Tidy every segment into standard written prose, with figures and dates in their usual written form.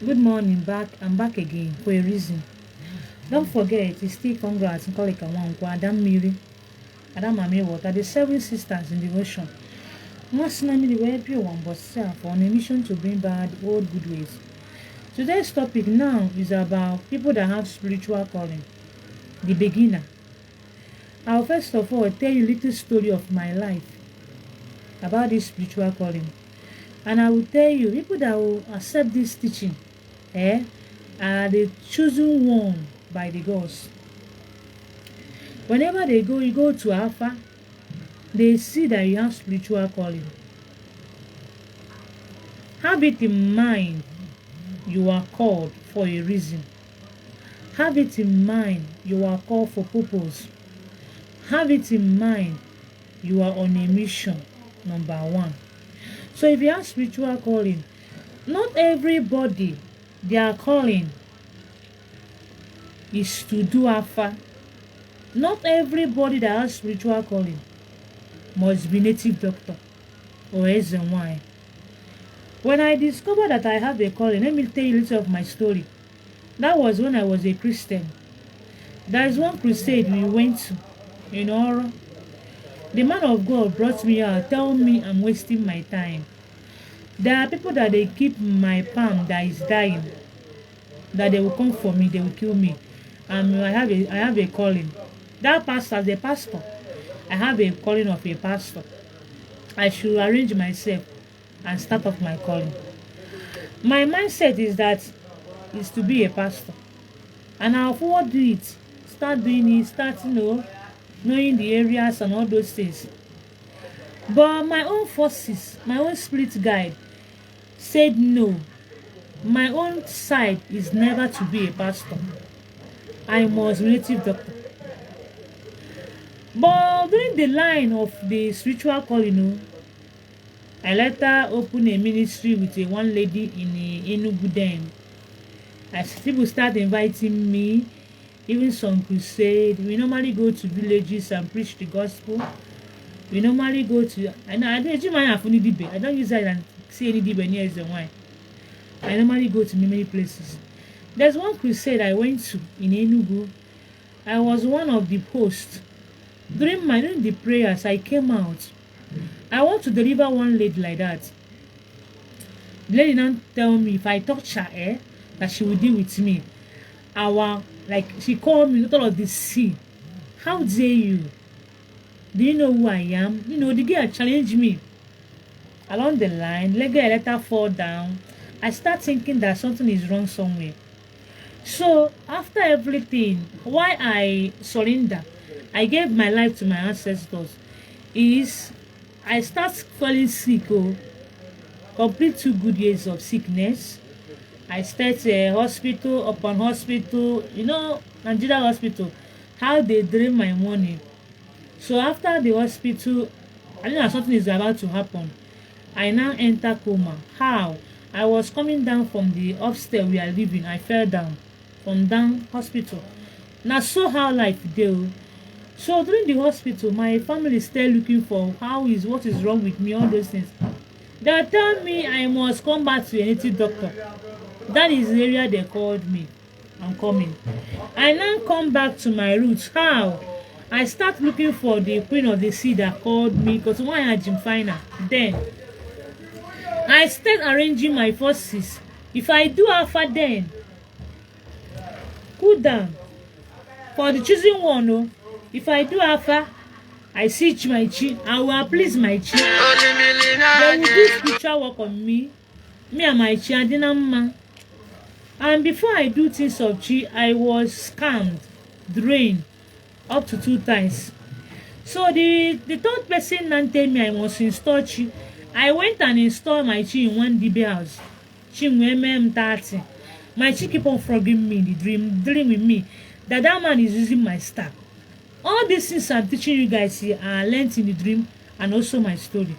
Good morning, back. I'm back again for a reason. Don't forget to still congrats and call it one Adam Miri, Adam Mami Water, the seven sisters in the ocean. Most namely the everyone but self on a mission to bring back the old good ways. Today's topic now is about people that have spiritual calling, the beginner. I'll first of all tell you a little story of my life about this spiritual calling. And I will tell you, people that will accept this teaching are the chosen one by the gods. Whenever you go to Alpha, they see that you have spiritual calling. Have it in mind you are called for a reason. Have it in mind you are called for purpose. Have it in mind you are on a mission, number one. So if you have spiritual calling, not everybody their calling is to do Alpha. Not everybody that has spiritual calling must be native doctor or SNY. When I discovered that I have a calling, let me tell you a little of my story. That was when I was a Christian. There is one crusade we went to in Oro. The man of God brought me out, tell me I'm wasting my time. There are people that they keep my palm that is dying, that they will come for me, they will kill me. I have a calling. That pastor, as a pastor, I have a calling of a pastor. I should arrange myself and start off my calling. My mindset is to be a pastor, and I'll forward do it. Start doing it, knowing the areas and all those things. But my own forces, my own spirit guide said no. My own side is never to be a pastor. I must be native doctor. But during the line of the spiritual calling, I later opened a ministry with a one lady in Enugu then. As people start inviting me, even some crusade, we normally go to villages and preach the gospel. We normally go to, I don't use that and see any dibe near the wine. I normally go to many places. There's one crusade I went to in Enugu. I was one of the hosts. During the prayers, I came out. I want to deliver one lady like that. The lady now tell me if I touch her, that she will deal with me. She called me not all of the sea. How dare you? Do you know who I am? The girl challenged me. Along the line, I let her fall down. I start thinking that something is wrong somewhere. So after everything, why I surrender, I gave my life to my ancestors, is I start falling sick. Complete 2 good years of sickness. I start hospital upon hospital. Nigeria hospital, how they drain my money. So after the hospital, I knew that something is about to happen. I now enter coma. How? I was coming down from the upstairs we are living. I fell down from down hospital. Now so how life dey. So during the hospital, my family still looking for what is wrong with me, all those things. They tell me I must come back to a native doctor. That is the area they called me. I'm coming. I now come back to my roots. How? I start looking for the queen of the sea that called me, because one had Jim Finer. Then I start arranging my forces. If I do Alpha, then cool down. For the choosing one, if I do Alpha, I see my chi, I will please my chi. They will do spiritual work on me and my chi, and before I do things of chi, I was scammed, drained up to 2 times. So the third person now tell me I must install chi. I went and installed my chi in one DB house. Chi MM30. My chi keep on frogging me in the dream, dealing with me that man is using my star. All these things I'm teaching you guys here are learnt in the dream and also my story.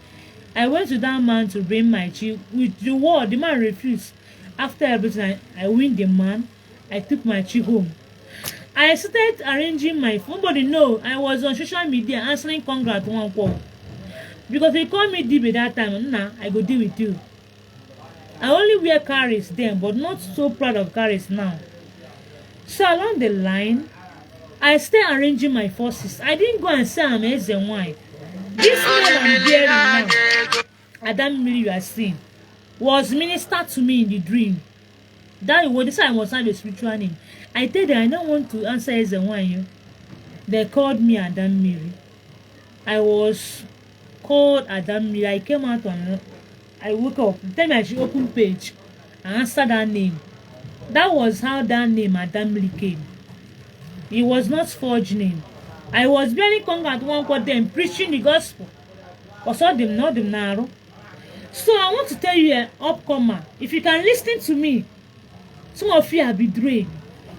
I went to that man to bring my chi. With the word, the man refused. After everything, I win the man. I took my chi home. I started arranging my phone. Nobody know I was on social media answering congrats one call. Because they call me DB that time, nah, I go deal with you. I only wear caris then, but not so proud of caris now. So along the line, I stay arranging my forces. I didn't go and say I'm and why. This man I'm bearing now, Adam Miri you are seeing, was ministered to me in the dream. That was this I must have a spiritual name. I told them I don't want to answer as and why you. They called me Adam Miri. I was called Adam Miri. I came out on I woke up. Tell me I should open page and answer that name. That was how that name Adam Miri came. It was not forged name. I was very conga at one point then preaching the gospel. Or saw them not them narrow. So I want to tell you an upcomer. If you can listen to me, some of you are betrayed.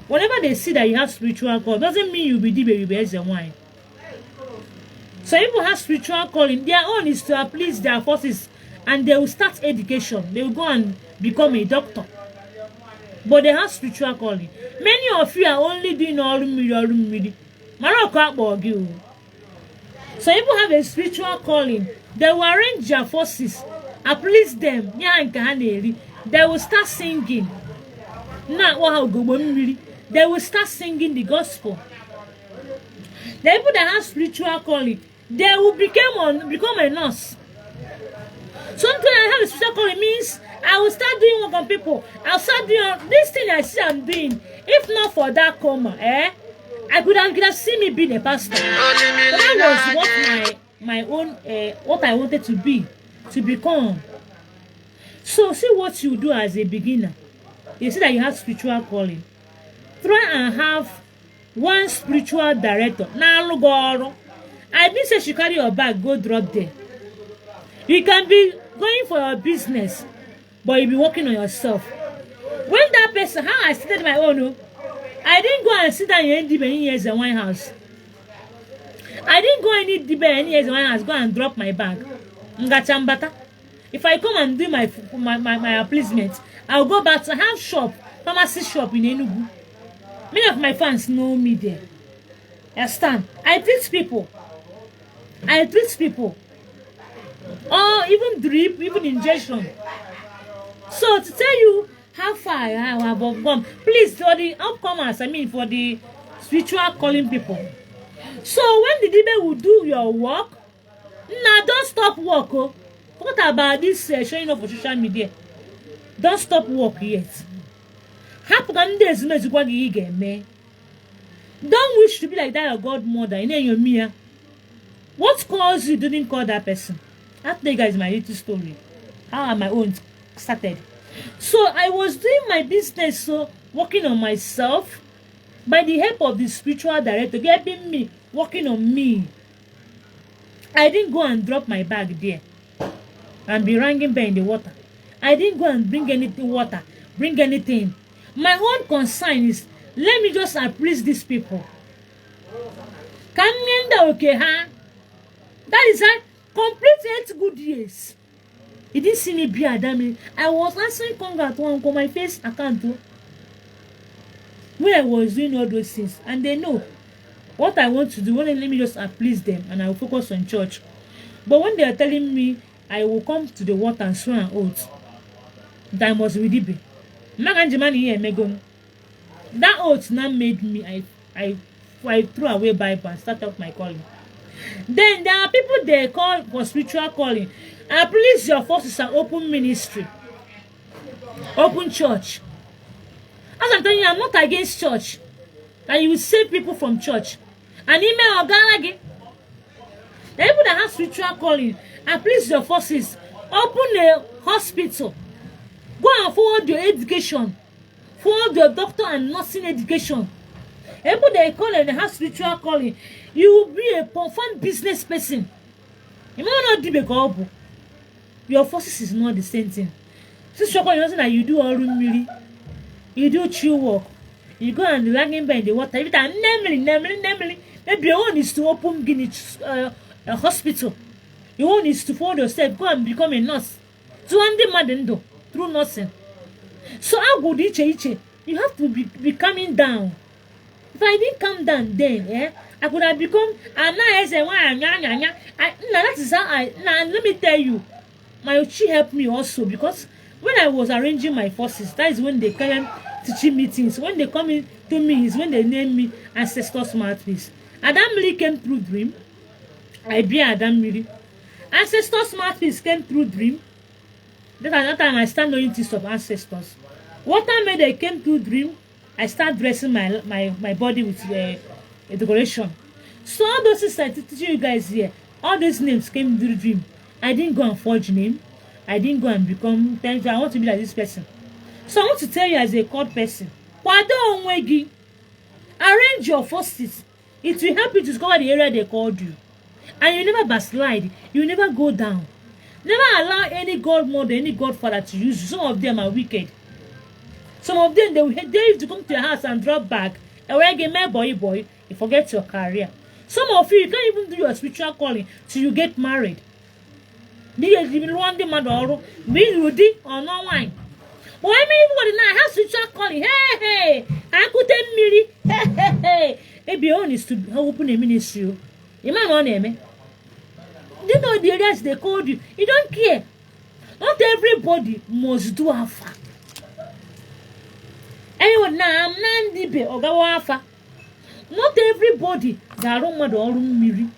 Whenever they see that you have spiritual call, doesn't mean you'll be the baby and wine. So people have spiritual calling. Their own is to please their forces, and they will start education. They will go and become a doctor. But they have spiritual calling. Many of you are only doing all midi. So people have a spiritual calling. They will arrange their forces, uplift them. They will start singing. They will start singing the gospel. The people that have spiritual calling, they will become a nurse. Sometimes I have a spiritual calling means I will start doing work on people. I'll start doing this thing I see I'm doing. If not for that coma, I could have seen me being a pastor. But that was what my own what I wanted to be, to become. So see what you do as a beginner. You see that you have spiritual calling. Try and have one spiritual director. Now, I didn't say she carry your bag, go drop there. You can be going for your business, but you'll be working on yourself. When that person, how I started my own, I didn't go and sit down in any years in one house. I didn't go any years in one house, go and drop my bag. If I come and do my appeasement, I'll go back to have shop, pharmacy shop in Enugu. Many of my fans know me there. Understand? I treat people. Or even drip, even injection. So to tell you how far I have gone, please, for the upcomers, for the spiritual calling people. So when the Dibe will do your work, now don't stop work. Oh. What about this showing up for social media? Don't stop work yet. Don't wish to be like that your godmother in your Mia. What caused you didn't call that person? That guys is my little story. How my own started. So I was doing my business, so working on myself by the help of the spiritual director, getting me, working on me. I didn't go and drop my bag there and be ringing bell in the water. I didn't go and bring anything water, bring anything. My own concern is, let me just appraise these people. Okay, huh? That is a complete 8 good years. He didn't see me be Adam. I was answering congrats on my face account when I was doing all those things, and they know what I want to do. Let me just please them, and I will focus on church. But when they are telling me I will come to the water and swear an oath, that I must be deep. That oath now made me I threw away Bible and started off my calling. Then there are people they call for spiritual calling. And please, your forces are open ministry, open church. As I'm telling you, I'm not against church. And you will save people from church. And email or galagi. The people that have spiritual calling, and please, your forces, open a hospital. Go and forward your education. Forward your doctor and nursing education. People they call and they have spiritual calling. You will be a profound business person. You might not do the your forces is not the same thing. Since you're calling that you do all really, you do chill work. You go and lagging by the water. Every time, namely. Maybe your own is to open a hospital. Your own is to follow yourself, go and become a nurse. To undo through nursing. So how good each? You have to be coming down. If I didn't come down then, I could have become that is how let me tell you, my Uchi helped me also, because when I was arranging my forces, that is when they came teaching meetings. When they come in to me is when they name me ancestor mouthpiece. Adam Mili came through dream. I be Adam Mili. Ancestor mouthpiece came through dream. That time I start knowing things of ancestors. What time they came through dream, I start dressing my body with a decoration. So all those things I teaching you guys here, all these names came through dream. I didn't go and forge name. I didn't go and become thankful. I want to be like this person. So I want to tell you as a called person, arrange your forces. It will help you to discover the area they called you. And you never backslide. You never go down. Never allow any godmother, any godfather to use you. Some of them are wicked. Some of them, they have to come to your house and drop back. And when you get boy, you forget your career. Some of you can't even do your spiritual calling till you get married. Being Rudy or no wine. Why me everybody now have spiritual calling? Hey, I could tell Miri. Hey, be honest to open a ministry. You might know name. You know the areas they called you. You don't care. Not everybody must do alpha. Anyone now, I'm not deep or go alpha. Not everybody that don't want to Miri.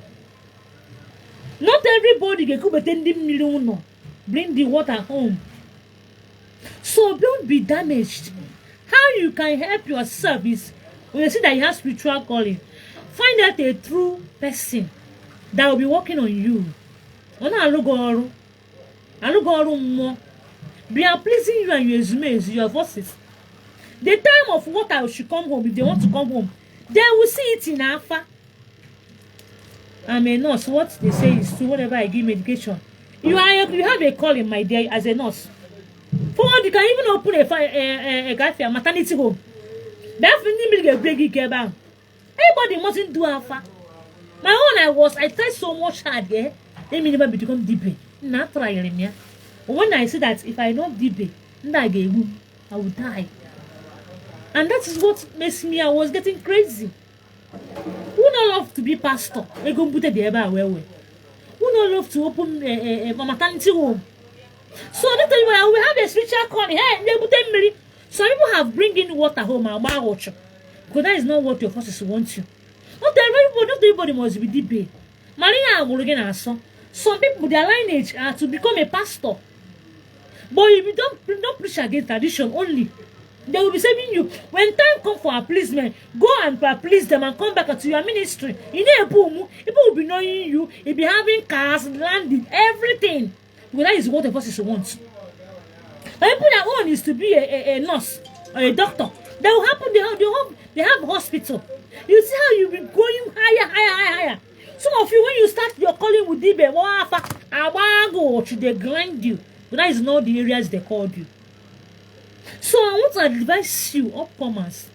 Not everybody can go but 10 million. Bring the water home. So don't be damaged. How you can help yourself is when you see that you have spiritual calling, find out a true person that will be working on you. Be pleasing you and your resumes, your voices. The time of water should come home. If they want to come home, they will see it in Alpha. I'm a nurse. What they say is true. Whenever I give medication, you have a calling, my dear, as a nurse. Forward, you can even open a maternity home. That's when you get breaking care about. Everybody mustn't do Alpha. My own, I tried so much hard, yeah. Let me never become deep. Not trying me. When I say that if I don't deep, I will die. And that is what makes me, I was getting crazy. Who don't love to be pastor? They go put it there by where? Who don't love to open a maternity home? So that's why we have a spiritual calling. Hey, they put them. Some people have bringing water home and water, because that is not what your forces want you. Not everybody must be deep. Marina Morgan and son. Some people their lineage are to become a pastor. But if you don't preach against tradition only, they will be saving you. When time comes for appeasement, go and please them and come back to your ministry. In a boom, people will be knowing you. You'll be having cars, landing, everything. Because that is what the forces want. And people that own is to be a nurse or a doctor. That will happen. They have hospital. You see how you be going higher. Some of you, when you start your calling with Dibe, they grind you. But that is not the areas they called you. So I want to advise you, upcomers.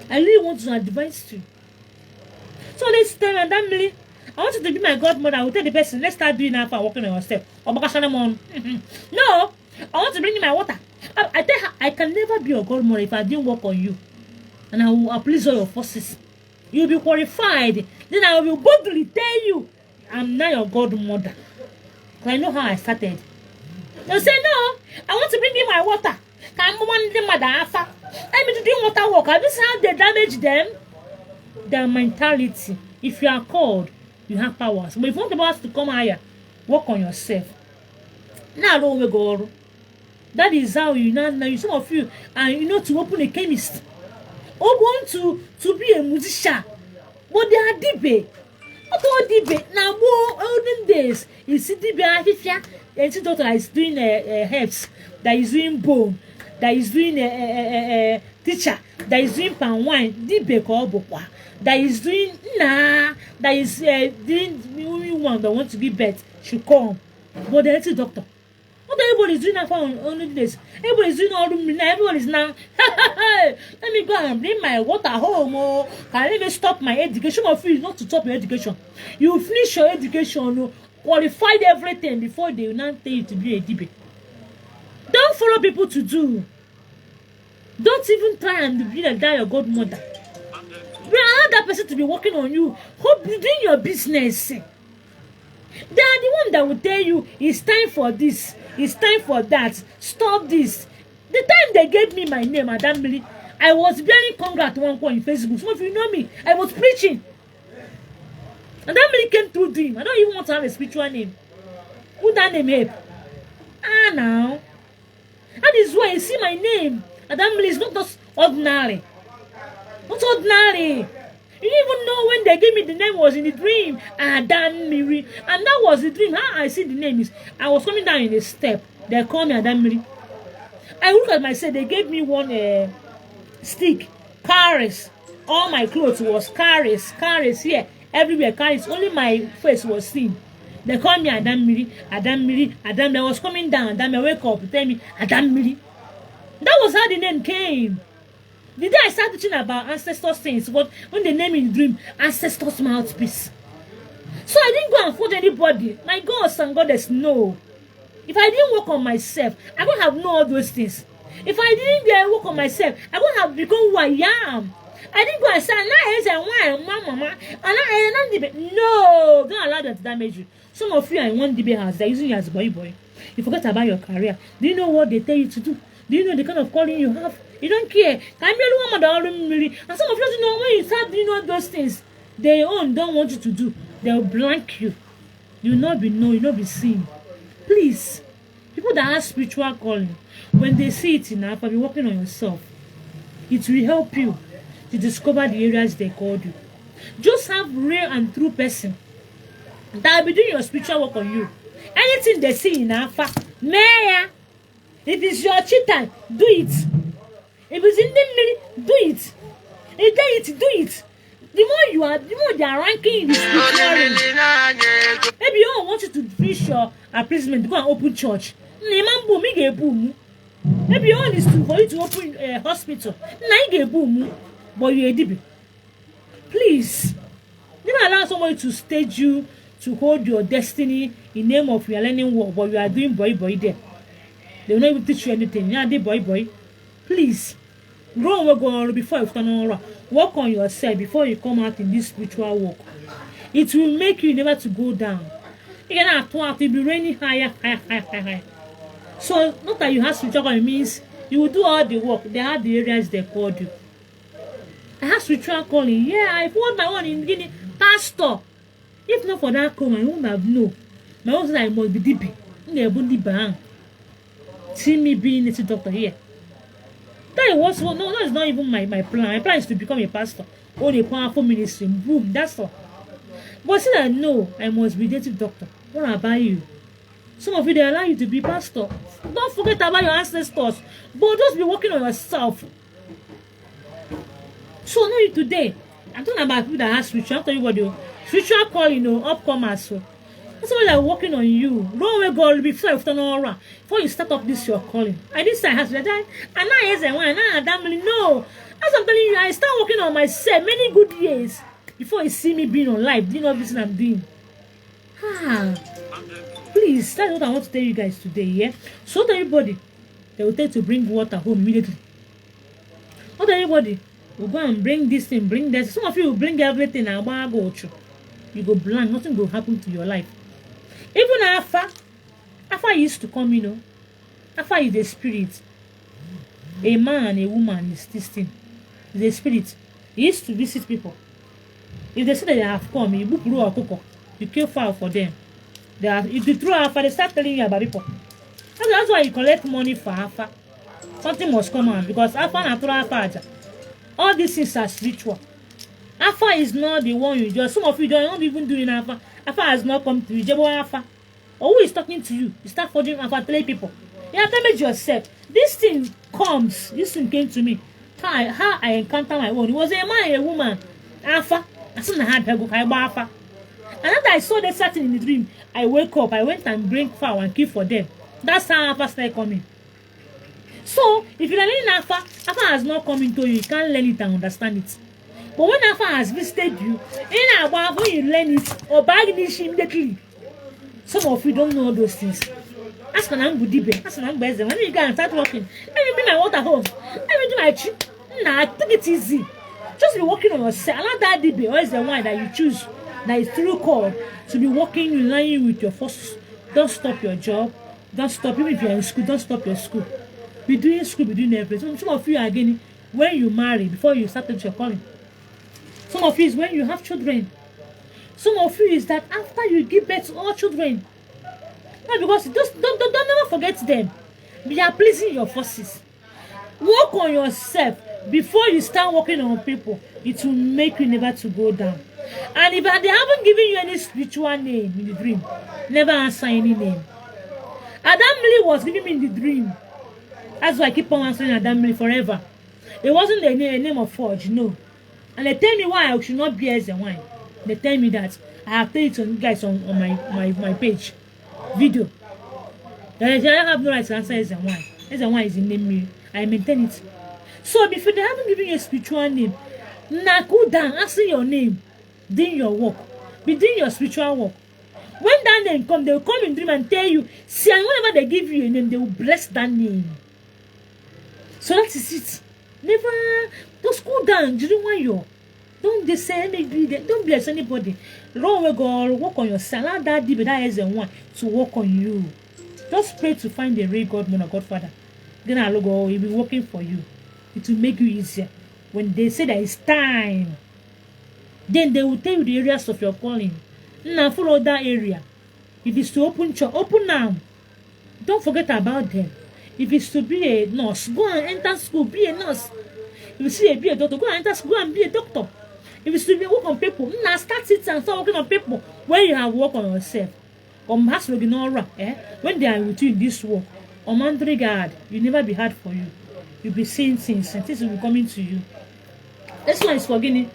I really want to advise you. So let's tell them, I want you to be my godmother. I will tell the person, let's start doing that for working on yourself. No, I want to bring you my water. I tell her, I can never be your godmother if I didn't work on you. And I will please all your forces. You'll be qualified. Then I will boldly tell you, I'm not your godmother. Because I know how I started. They'll say, no, I want to bring you my water. I'm one the mother. I mean to do water work. Have you seen how they damage them? Their mentality. If you are called, you have powers. But if you want the powers to come higher, work on yourself. Now don't we go. That is how you know. Some of you and to open a chemist. Or want to be a musician. But they are deep. Not all deep. Now more olden days. You see deep and see doctor is doing herbs, that is doing bone, that is doing teacher, that is doing pan wine, that is doing that is doing one that wants to give birth should come. But the healthy doctor. Not everybody is doing that for only this. Everybody is doing all the now. Everybody is now. Let me go and bring my water home. Oh, can let me stop my education? Of you is not to stop your education. You finish your education, qualified everything before they will not tell you to be a DB. Don't follow people to do. Don't even try and be like that your godmother. We allow that person to be working on you. Hope you doing your business. They are the one that will tell you it's time for this, it's time for that, stop this. The time they gave me my name, Madam Millie, I was bearing congrats at one point in Facebook. Some of you know me. I was preaching. And that Millie came through dream. I don't even want to have a spiritual name. Who that name help? Ah, now. That is why you see my name. Madam Millie is not just ordinary. Not ordinary. You didn't even know when they gave me the name was in the dream. Adam Miri. And that was the dream. How I see the name is I was coming down in a step. They call me Adam Miri. I look at myself, they gave me one stick, carries. All my clothes was carries here, everywhere carries. Only my face was seen. They call me Adam Miri, Adam Miri, Adam. I was coming down, Adam, I wake up to tell me Adam Miri. That was how the name came. The day I started teaching about ancestors things, but when they name in the dream, ancestors mouthpiece. So I didn't go and forge anybody. My gods and goddess know. If I didn't work on myself, I wouldn't have known all those things. If I didn't work on myself, I wouldn't have become who I am. I didn't go and say, no, don't allow them to damage you. Some of you are in one DB house, they're using you as boy. You forget about your career. Do you know what they tell you to do? Do you know the kind of calling you have? You don't care. And some of you don't know when you start doing all those things, they don't want you to do. They'll blank you. You will not be known, you will not be seen. Please, people that have spiritual calling, when they see it enough, I'll be working on yourself. It will help you to discover the areas they called you. Just have real and true person that will be doing your spiritual work on you. Anything they see in Alpha, Maya, if it's your cheetah, do it. If it's in the middle, do it. If they do it. The more they are ranking in the spiritual range. Maybe you don't want you to finish your appraisement to go and open church. Maybe you want is for you to open a hospital. But you're a DB. Please, don't allow somebody to stage you to hold your destiny in name of your learning work, but you are doing boy there. They will not even teach you anything. Yeah, they boy. Please, go before you turn around. Work on yourself before you come out in this spiritual work. It will make you never to go down. You will be raining higher. So, not that you have spiritual calling, means you will do all the work. They have the areas they called you. I have spiritual calling. Yeah, I put my own in the beginning. Pastor. If not for that call, I wouldn't have known. My own said I must be deep. See me being a doctor here. That was no, that's not even my plan. My plan is to become a pastor. Or a powerful ministry. Boom, that's all. But see that no, I must be a native doctor. What about you? Some of you, they allow you to be pastor. Don't forget about your ancestors. But just be working on yourself. So not you today. I'm talking about people that have spiritual. I'm telling you what you spiritual calling, upcomers. So that's why they're working on you. Don't wait God before you turn around. Before you start up this your calling. I didn't say I have to die. And now yes, and now damn no. As I'm telling you, I start working on myself many good years before you see me being on live, doing all this I'm doing. Please, that's what I want to tell you guys today, yeah? So to everybody, they will tell you to bring water home immediately. Not everybody will go and bring this thing, bring that. Some of you will bring everything and go through. You go blank, nothing will happen to your life. Even Alpha used to come, Alpha is a spirit. A man and a woman is this thing. It's a spirit. He used to visit people. If they say that they have come, you kill fowl for them. If you throw Alpha, they start telling you about people. That's why you collect money for Alpha. Something must come on because Alpha and Alpha. All these things are spiritual. Alpha is not the one you just. Some of you don't not even doing Alpha. Alpha has not come to you. Jebo Alpha. Or who is talking to you? You start forging Alpha, telling people. You have to damage yourself. This thing comes. This thing came to me. How I encounter my own. It was a man and a woman. Alpha. I said I had to go. Alpha. And after I saw that certain in the dream, I wake up. I went and bring fowl and kill for them. That's how Alpha started coming. So if you're learning Alpha has not come into you. You can't learn it and understand it. But when Alpha has visited you, when you learn it or bag it immediately, some of you don't know all those things. Ask an Budibe, ask an Ambeze. When you go and start working, let me bring my water home. Let me do my chip. Nah, take it easy. Just be working on yourself. Allow that DB or is the one that you choose that is through called to be working in line with your forces. Don't stop your job. Don't stop. Even if you're in school, don't stop your school. Be doing school, be doing everything. Some of you are getting when you marry before you started your calling. Some of you is when you have children. Some of you is that after you give birth to all children. No, because don't never forget them. They are pleasing your forces. Work on yourself before you start working on people. It will make you never to go down. And if they haven't given you any spiritual name in the dream, never answer any name. Adam Lee was giving me in the dream. That's why I keep on answering Adam Lee forever. It wasn't a name of Forge, no. And they tell me why I should not be as a wine. They tell me that I have told it to you guys on my page video. That I have no right to answer as a wine. As a wine is in name me. I maintain it. So before they haven't given you a spiritual name, now go down, answer your name, doing your work, be doing your spiritual work. When that name come, they will come in dream and tell you, see, and whenever they give you a name, they will bless that name. So that is it. Never just go down. Do you want your? Don't they say maybe don't bless anybody. Run away, go work on yourself. Allow that deep that is one to work on you. Just pray to find the real God, man or Godfather. Then I'll go. He'll be working for you. It will make you easier. When they say that it's time, then they will tell you the areas of your calling. Now follow that area. If it's to open church, open now. Don't forget about them. If it's to be a nurse, go and enter school, be a nurse. If you see be a doctor, go and enter school and be a doctor. If it's to be work on people, now start it and start working on people when you have work on yourself. When they are with you in this work, God, you never be hard for you. You'll be seeing things and things will be coming to you. This one is for getting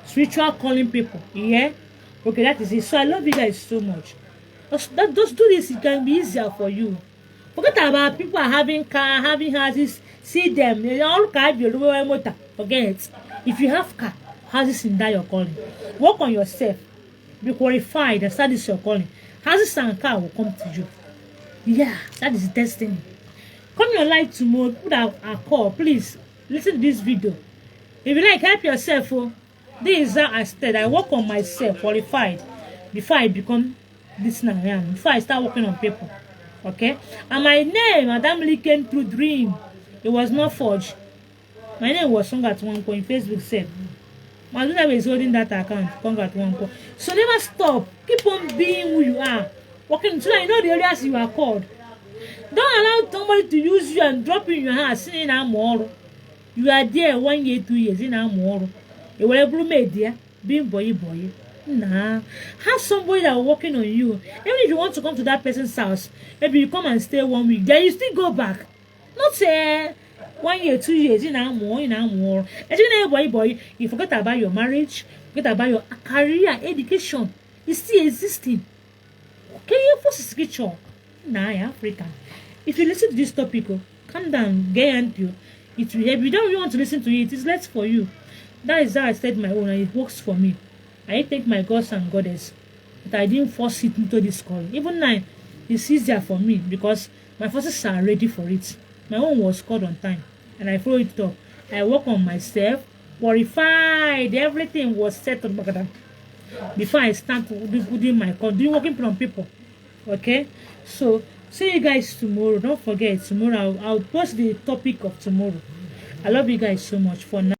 spiritual calling people. Yeah? Okay, that is it. So I love you guys so much. Just do this, it can be easier for you. Forget about people are having car, having houses. See them. They all car be motor. Forget it. If you have car, houses in that your calling. Work on yourself. Be qualified and start this your calling. Houses and car will come to you. Yeah, that is destiny. Come your life tomorrow. Put a call. Please listen to this video. If you like, help yourself. Oh, this is how I said. I work on myself, qualified, before I become this now I am. Before I start working on people. Okay? And my name, Adam Lee, came through dream. It was not forged. My name was sung at one point. Facebook said. My daughter is holding that account. Sung at one point. So never stop. Keep on being who you are. Working so that you know the areas you are called. Don't allow somebody to use you and drop you in your house saying I'm more. You are there 1 year, 2 years in I'm more. You will ever made there being boy. Nah. Have somebody that are working on you. Even if you want to come to that person's house, maybe you come and stay 1 week. Then you still go back. Not say 1 year, 2 years in I'm more. As you know, boy, you forget about your marriage, forget about your career, education. It's still existing. Okay, you force scripture. Nah, African. If you listen to this topic, calm down, get into it will help. You don't really want to listen to it, it's less for you. That is how I said my own, and it works for me. I thank my gods and goddess that I didn't force it into this call. Even now, it's easier for me because my forces are ready for it. My own was called on time, and I followed it up. I work on myself, qualified, everything was set up before I start doing my call, doing working on people. Okay, so see you guys tomorrow. Don't forget tomorrow I'll post the topic of tomorrow. I love you guys so much for now.